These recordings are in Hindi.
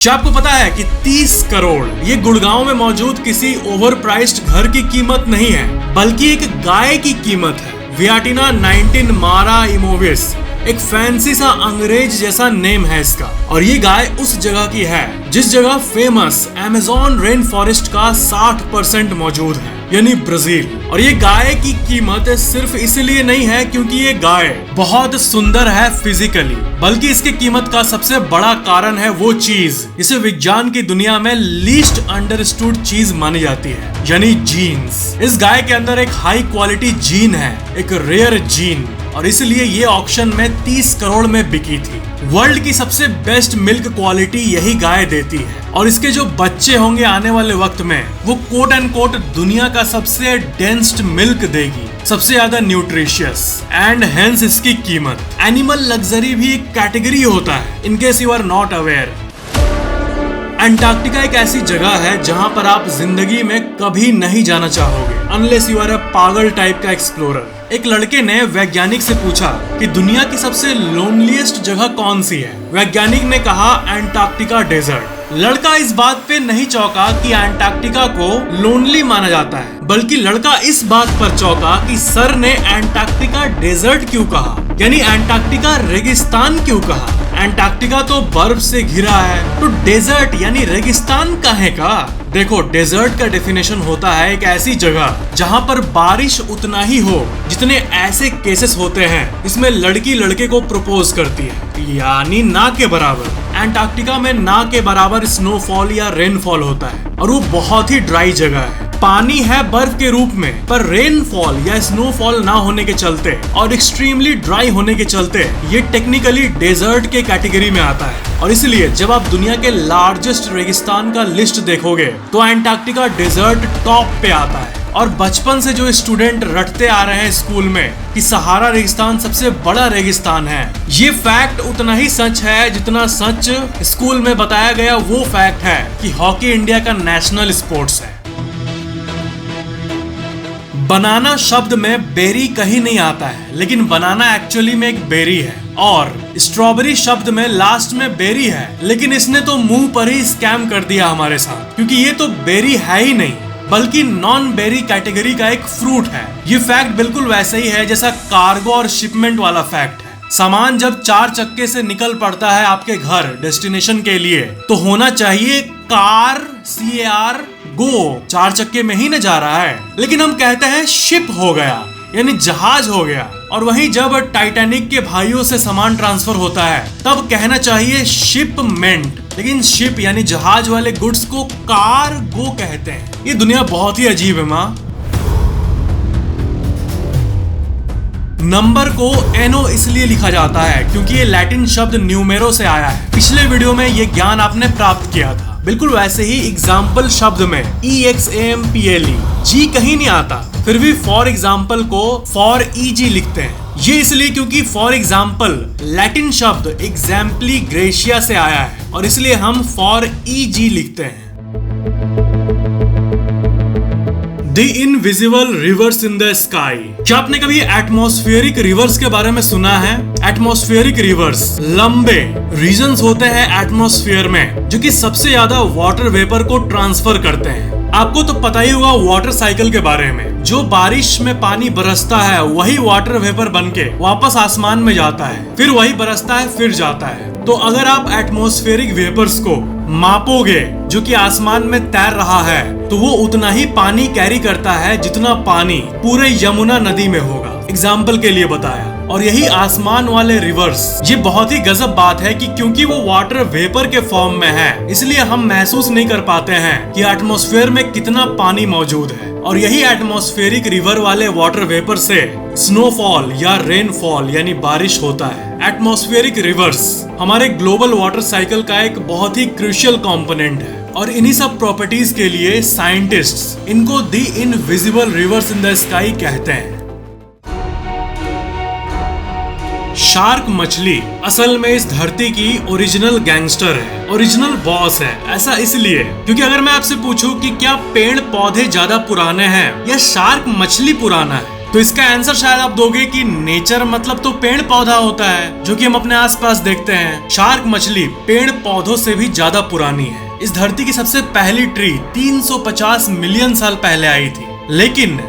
क्या आपको पता है कि 30 करोड़ ये गुड़गांव में मौजूद किसी ओवर प्राइस्ड घर की कीमत नहीं है, बल्कि एक गाय की कीमत है। वियाटिना 19 मारा इमोविस, एक फैंसी सा अंग्रेज जैसा नेम है इसका, और ये गाय उस जगह की है जिस जगह फेमस अमेज़न रेन फॉरेस्ट का 60% मौजूद है, यानी ब्राजील। और ये गाय की कीमत सिर्फ इसलिए नहीं है क्योंकि ये गाय बहुत सुंदर है फिजिकली, बल्कि इसकी कीमत का सबसे बड़ा कारण है वो चीज जिसे विज्ञान की दुनिया में लीस्ट अंडरस्टूड चीज मानी जाती है, यानी जीन्स। इस गाय के अंदर एक हाई क्वालिटी जीन है, एक रेयर जीन, और इसलिए ये ऑक्शन में 30 करोड़ में बिकी थी। वर्ल्ड की सबसे बेस्ट मिल्क क्वालिटी यही गाय देती है, और इसके जो बच्चे होंगे आने वाले वक्त में वो कोट एंड कोट दुनिया का सबसे डेंस्ड मिल्क देगी, सबसे ज्यादा न्यूट्रिशियस, एंड हेंस इसकी कीमत। एनिमल लग्जरी भी एक कैटेगरी होता है, in case you are not aware. Antarctica एक ऐसी जगह है जहां पर आप जिंदगी में कभी नहीं जाना चाहोगे अनलेस यू आर अ पागल टाइप का एक्सप्लोरर। एक लड़के ने वैज्ञानिक से पूछा कि दुनिया की सबसे लोनलीएस्ट जगह कौन सी है। वैज्ञानिक ने कहा अंटार्कटिका डेजर्ट। लड़का इस बात पे नहीं चौंका कि अंटार्कटिका को लोनली माना जाता है, बल्कि लड़का इस बात पर चौंका कि सर ने अंटार्कटिका डेजर्ट क्यों कहा, यानी अंटार्कटिका रेगिस्तान क्यों कहा। अंटार्कटिका तो बर्फ से घिरा है, तो डेजर्ट यानी रेगिस्तान काहे का। देखो, डेजर्ट का डेफिनेशन होता है एक ऐसी जगह जहां पर बारिश उतना ही हो जितने ऐसे केसेस होते हैं इसमें लड़की लड़के को प्रपोज करती है, यानी ना के बराबर। अंटार्कटिका में ना के बराबर स्नोफॉल या रेनफॉल होता है, और वो बहुत ही ड्राई जगह है। पानी है बर्फ के रूप में, पर रेनफॉल या स्नोफॉल ना होने के चलते और एक्सट्रीमली ड्राई होने के चलते ये टेक्निकली डेजर्ट के कैटेगरी में आता है। और इसलिए जब आप दुनिया के लार्जेस्ट रेगिस्तान का लिस्ट देखोगे तो अंटार्कटिका डेजर्ट टॉप पे आता है। और बचपन से जो स्टूडेंट रटते आ रहे हैं स्कूल में कि सहारा रेगिस्तान सबसे बड़ा रेगिस्तान है, ये फैक्ट उतना ही सच है जितना सच स्कूल में बताया गया वो फैक्ट है कि हॉकी इंडिया का नेशनल स्पोर्ट्स है। बनाना शब्द में बेरी कहीं नहीं आता है, लेकिन बनाना एक्चुअली में एक बेरी है। और स्ट्रॉबेरी शब्द में लास्ट में बेरी है, लेकिन इसने तो मुंह पर ही स्कैम कर दिया हमारे साथ, क्योंकि ये तो बेरी है ही नहीं बल्कि नॉन बेरी कैटेगरी का एक फ्रूट है। ये फैक्ट बिल्कुल वैसे ही है जैसा कार्गो और शिपमेंट वाला फैक्ट है। सामान जब 4 चक्के से निकल पड़ता है आपके घर डेस्टिनेशन के लिए, तो होना चाहिए कार, CAR, गो, 4 चक्के में ही न जा रहा है, लेकिन हम कहते हैं शिप हो गया, यानी जहाज हो गया। और वहीं जब टाइटैनिक के भाइयों से सामान ट्रांसफर होता है तब कहना चाहिए शिपमेंट, लेकिन शिप यानी जहाज वाले गुड्स को कार्गो कहते हैं। ये दुनिया बहुत ही अजीब है माँ। नंबर को NO इसलिए लिखा जाता है क्योंकि ये लैटिन शब्द न्यूमेरो से आया है। पिछले वीडियो में ये ज्ञान आपने प्राप्त किया था। बिल्कुल वैसे ही एग्जाम्पल शब्द में EXAMPLE जी कहीं नहीं आता, फिर भी फॉर एग्जाम्पल को फॉर EG लिखते हैं। ये इसलिए क्योंकि फॉर एग्जाम्पल लैटिन शब्द एग्जाम्पली ग्रेशिया से आया है, और इसलिए हम फॉर EG लिखते हैं। The invisible reverse in the sky. क्या आपने कभी एटमॉस्फेरिक रिवर्स के बारे में सुना है? एटमॉस्फेरिक रिवर्स लंबे रीजन्स होते हैं एटमॉस्फेयर में जो कि सबसे ज्यादा वाटर वेपर को ट्रांसफर करते हैं। आपको तो पता ही होगा वाटर साइकिल के बारे में। जो बारिश में पानी बरसता है वही वाटर वेपर बनके वापस आसमान में जाता है, फिर वही बरसता है, फिर जाता है। तो अगर आप एटमॉस्फेरिक वेपर्स को मापोगे जो कि आसमान में तैर रहा है, तो वो उतना ही पानी कैरी करता है जितना पानी पूरे यमुना नदी में होगा, एग्जाम्पल के लिए बताया। और यही आसमान वाले रिवर्स, ये बहुत ही गजब बात है कि क्योंकि वो वाटर वेपर के फॉर्म में है, इसलिए हम महसूस नहीं कर पाते हैं कि एटमॉस्फेयर में कितना पानी मौजूद है। और यही एटमॉस्फेरिक रिवर वाले वाटर वेपर से स्नोफॉल या रेनफॉल यानी बारिश होता है। एटमॉस्फेरिक रिवर्स हमारे ग्लोबल वाटर साइकिल का एक बहुत ही क्रूशियल कंपोनेंट है, और इन्हीं सब प्रॉपर्टीज के लिए साइंटिस्ट्स इनको the invisible reverse in the sky कहते हैं। शार्क मछली असल में इस धरती की ओरिजिनल गैंगस्टर है, ओरिजिनल बॉस है। ऐसा इसलिए क्योंकि अगर मैं आपसे पूछूं कि क्या पेड़ पौधे ज्यादा पुराने हैं या शार्क मछली पुराना है, तो इसका आंसर शायद आप दोगे कि नेचर मतलब तो पेड़ पौधा होता है जो कि हम अपने आसपास देखते हैं। शार्क मछली पेड़ पौधों से भी ज्यादा पुरानी है। इस धरती की सबसे पहली ट्री 350 मिलियन साल पहले आई थी, लेकिन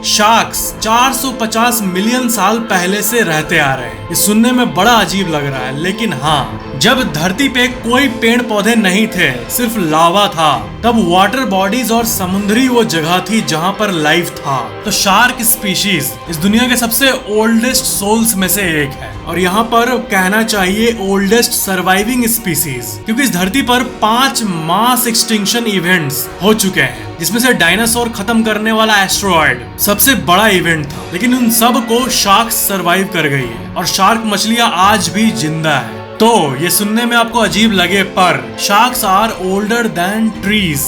शार्क्स 450 मिलियन साल पहले से रहते आ रहे हैं। ये सुनने में बड़ा अजीब लग रहा है, लेकिन हाँ, जब धरती पे कोई पेड़ पौधे नहीं थे, सिर्फ लावा था, तब वाटर बॉडीज और समुद्री वो जगह थी जहाँ पर लाइफ था। तो शार्क स्पीशीज इस दुनिया के सबसे ओल्डेस्ट सोल्स में से एक है, और यहाँ पर कहना चाहिए ओल्डेस्ट सर्वाइविंग स्पीसीज, क्योंकि इस धरती पर 5 मास एक्सटिंक्शन इवेंट्स हो चुके हैं, जिसमें से डायनासोर खत्म करने वाला एस्ट्रॉयड सबसे बड़ा इवेंट था, लेकिन उन सब को शार्क सरवाइव कर गई है और शार्क मछलियां आज भी जिंदा है। तो ये सुनने में आपको अजीब लगे, पर sharks are older than trees.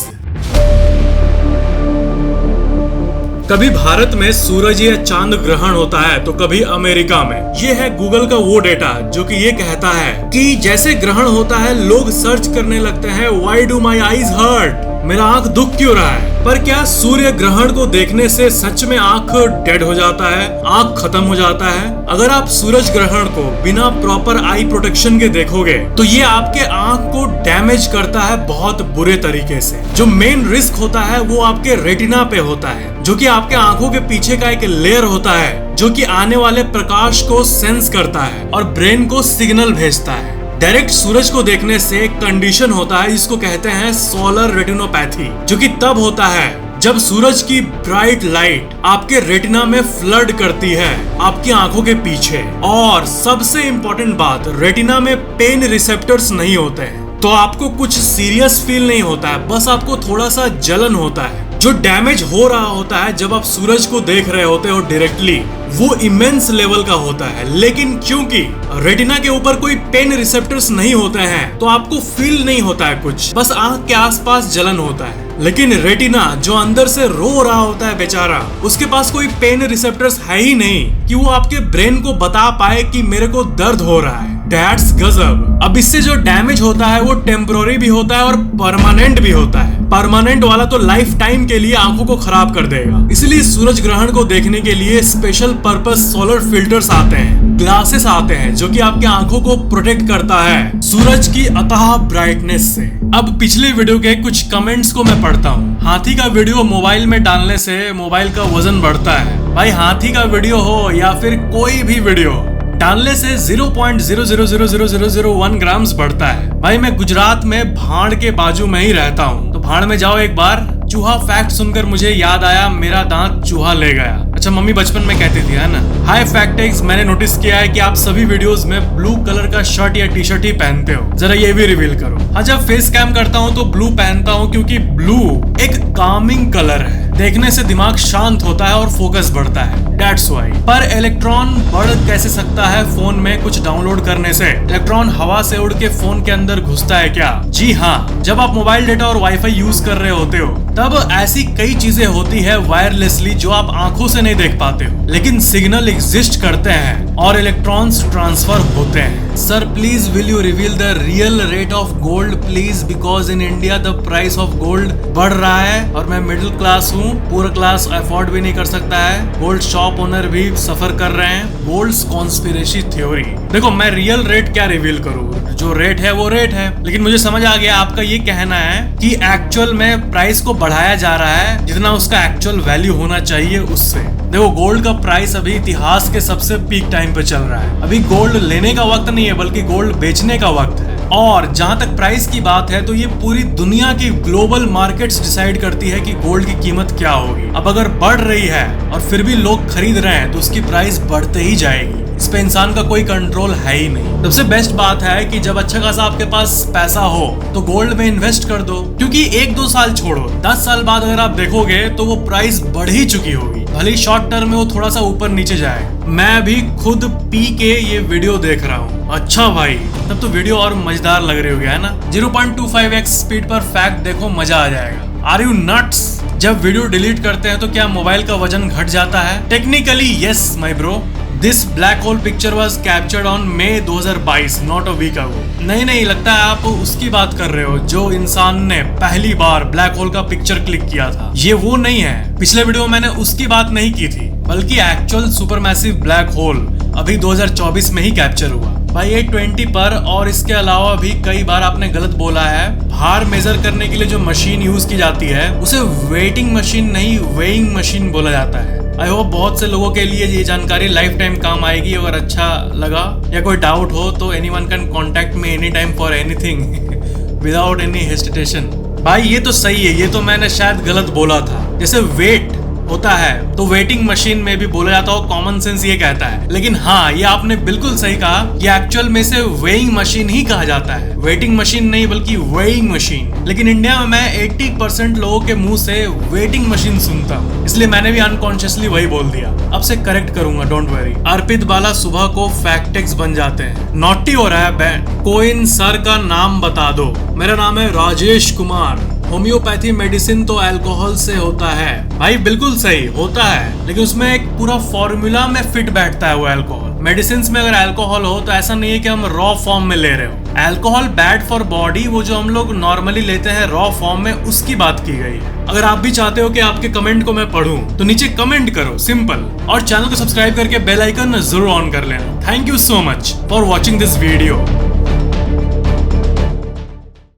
कभी भारत में सूरज या चांद ग्रहण होता है तो कभी अमेरिका में। ये है गूगल का वो डेटा जो कि ये कहता है कि जैसे ग्रहण होता है लोग सर्च करने लगते हैं why do my eyes hurt, मेरा आंख दुख क्यों रहा है। पर क्या सूर्य ग्रहण को देखने से सच में आंख डेड हो जाता है, आंख खत्म हो जाता है? अगर आप सूरज ग्रहण को बिना प्रॉपर आई प्रोटेक्शन के देखोगे तो ये आपके आंख को डैमेज करता है बहुत बुरे तरीके से। जो मेन रिस्क होता है वो आपके रेटिना पे होता है, जो कि आपके आंखों के पीछे का एक लेयर होता है जो कि आने वाले प्रकाश को सेंस करता है और ब्रेन को सिग्नल भेजता है। डायरेक्ट सूरज को देखने से एक कंडीशन होता है जिसको कहते हैं सोलर रेटिनोपैथी, जो कि तब होता है जब सूरज की ब्राइट लाइट आपके रेटिना में फ्लड करती है आपकी आंखों के पीछे। और सबसे इम्पोर्टेंट बात, रेटिना में पेन रिसेप्टर्स नहीं होते हैं, तो आपको कुछ सीरियस फील नहीं होता है, बस आपको थोड़ा सा जलन होता है। जो डैमेज हो रहा होता है जब आप सूरज को देख रहे होते हो डायरेक्टली, वो इमेंस लेवल का होता है, लेकिन क्योंकि रेटिना के ऊपर कोई पेन रिसेप्टर्स नहीं होते हैं तो आपको फील नहीं होता है कुछ, बस आंख के आसपास जलन होता है। लेकिन रेटिना जो अंदर से रो रहा होता है बेचारा, उसके पास कोई पेन रिसेप्टर्स है ही नहीं कि वो आपके ब्रेन को बता पाए कि मेरे को दर्द हो रहा है। दैट्स गजब। अब इससे जो डैमेज होता है वो टेम्पोररी भी होता है और परमानेंट भी होता है। परमानेंट वाला तो लाइफ टाइम के लिए आंखों को खराब कर देगा। इसलिए सूरज ग्रहण को देखने के लिए स्पेशल पर्पस सोलर फिल्टर्स आते हैं, ग्लासेस आते हैं, जो कि आपके आंखों को प्रोटेक्ट करता है सूरज की अथाह ब्राइटनेस से। अब पिछले वीडियो के कुछ कमेंट्स को मैं पढ़ता हूँ। हाथी का वीडियो मोबाइल में डालने से मोबाइल का वजन बढ़ता है। भाई हाथी का वीडियो हो या फिर कोई भी वीडियो डालने से 0.000001 ग्राम्स बढ़ता है। भाई मैं गुजरात में भाड़ के बाजू में ही रहता हूँ, तो भाड़ में जाओ एक बार। चूहा फैक्ट सुनकर मुझे याद आया, मेरा दांत चूहा ले गया। अच्छा, मम्मी बचपन में कहती थी, है ना। हाय फैक्टेक्स, मैंने नोटिस किया है कि आप सभी वीडियोस में ब्लू कलर का शर्ट या टी शर्ट ही पहनते हो, जरा ये भी रिवील करो। हाँ, जब फेस कैम करता हूँ तो ब्लू पहनता हूँ क्योंकि ब्लू एक कामिंग कलर है, देखने से दिमाग शांत होता है और फोकस बढ़ता है, दैट्स व्हाई। पर इलेक्ट्रॉन बढ़ कैसे सकता है फोन में कुछ डाउनलोड करने से? इलेक्ट्रॉन हवा से उड़ के फोन के अंदर घुसता है क्या? जी हाँ, जब आप मोबाइल डेटा और वाईफाई यूज कर रहे होते हो तब ऐसी कई चीजें होती है वायरलेसली जो आप आंखों से नहीं देख पाते हो, लेकिन सिग्नल एग्जिस्ट करते हैं और इलेक्ट्रॉन्स ट्रांसफर होते हैं। Sir please will you reveal the real rate of gold please, because in India the price of gold बढ़ रहा है और मैं मिडिल क्लास हूँ, पूरा क्लास अफोर्ड भी नहीं कर सकता है। गोल्ड शॉप ओनर भी सफर कर रहे हैं। Gold's conspiracy theory. देखो, मैं रियल रेट क्या रिवील करूँ, जो रेट है वो रेट है, लेकिन मुझे समझ आ गया आपका ये कहना है कि एक्चुअल में प्राइस को बढ़ाया जा रहा है जितना उसका एक्चुअल वैल्यू होना चाहिए उससे। देखो, गोल्ड का प्राइस अभी इतिहास के सबसे पीक टाइम पे चल रहा है। अभी गोल्ड लेने का वक्त नहीं है बल्कि गोल्ड बेचने का वक्त है। और जहां तक प्राइस की बात है तो ये पूरी दुनिया की ग्लोबल मार्केट्स डिसाइड करती है कि गोल्ड की कीमत क्या होगी। अब अगर बढ़ रही है और फिर भी लोग खरीद रहे हैं तो उसकी प्राइस बढ़ते ही जाएगी। इस पे इंसान का कोई कंट्रोल है ही नहीं। सबसे बेस्ट बात है कि जब अच्छा खासा आपके पास पैसा हो तो गोल्ड में इन्वेस्ट कर दो, क्योंकि 1-2 साल छोड़ो, 10 साल बाद अगर आप देखोगे तो वो प्राइस बढ़ ही चुकी होगी। भले शॉर्ट टर्म में वो थोड़ा सा ऊपर नीचे जाए। मैं भी खुद पी के ये वीडियो देख रहा हूँ। अच्छा भाई, तब तो वीडियो और मजेदार लग रही होगी, है ना। 0.25x स्पीड पर फैक्ट देखो, मजा आ जाएगा। Are you nuts? जब वीडियो डिलीट करते हैं तो क्या मोबाइल का वजन घट जाता है? Technically yes my bro. This black hole picture was captured on May 2022, not a week ago. नहीं, लगता है आप उसकी बात कर रहे हो जो इंसान ने पहली बार ब्लैक होल का पिक्चर क्लिक किया था। ये वो नहीं है। पिछले वीडियो में मैंने उसकी बात नहीं की थी। बल्कि एक्चुअल सुपरमैसिव ब्लैक होल अभी 2024 में ही कैप्चर हुआ भाई A20 पर। और इसके अलावा भी कई बार आपने गलत बोला है, भार मेजर करने के लिए जो मशीन यूज की जाती है उसे वेटिंग मशीन नहीं वेइंग मशीन बोला जाता है। आई होप बहुत से लोगों के लिए ये जानकारी लाइफ टाइम काम आएगी। अगर अच्छा लगा या कोई डाउट हो तो anyone can contact me any time for anything without any hesitation. भाई ये तो सही है, ये तो मैंने शायद गलत बोला था। जैसे वेट होता है तो वेटिंग मशीन में भी बोला जाता हो, कॉमन सेंस ये कहता है। लेकिन हाँ, ये आपने बिल्कुल सही कहा, ये एक्चुअल में से वेइंग मशीन ही कहा जाता है, वेटिंग मशीन नहीं बल्कि वेइंग मशीन। लेकिन इंडिया में मैं 80% लोगों के मुंह से वेटिंग मशीन सुनता हूँ, इसलिए मैंने भी अनकॉन्शियसली वही बोल दिया। अब से करेक्ट करूंगा, डोंट वरी। अर्पित बाला सुबह को फैक्टेक्स बन जाते हैं। नॉटी हो रहा है बैंड। कोइन सर का नाम बता दो। मेरा नाम है राजेश कुमार। होम्योपैथी मेडिसिन तो अल्कोहल से होता है। भाई बिल्कुल सही होता है, लेकिन उसमें एक पूरा फॉर्मूला में फिट बैठता है वो अल्कोहल। मेडिसिन में अगर अल्कोहल हो तो ऐसा नहीं है कि हम रॉ फॉर्म में ले रहे हो। अल्कोहल बैड फॉर बॉडी, वो जो हम लोग नॉर्मली लेते हैं रॉ फॉर्म में, उसकी बात की गई है। अगर आप भी चाहते हो कि आपके कमेंट को मैं पढूं तो नीचे कमेंट करो, सिंपल। और चैनल को सब्सक्राइब करके बेल आइकन जरूर ऑन कर लेना। Thank you so much for watching this video.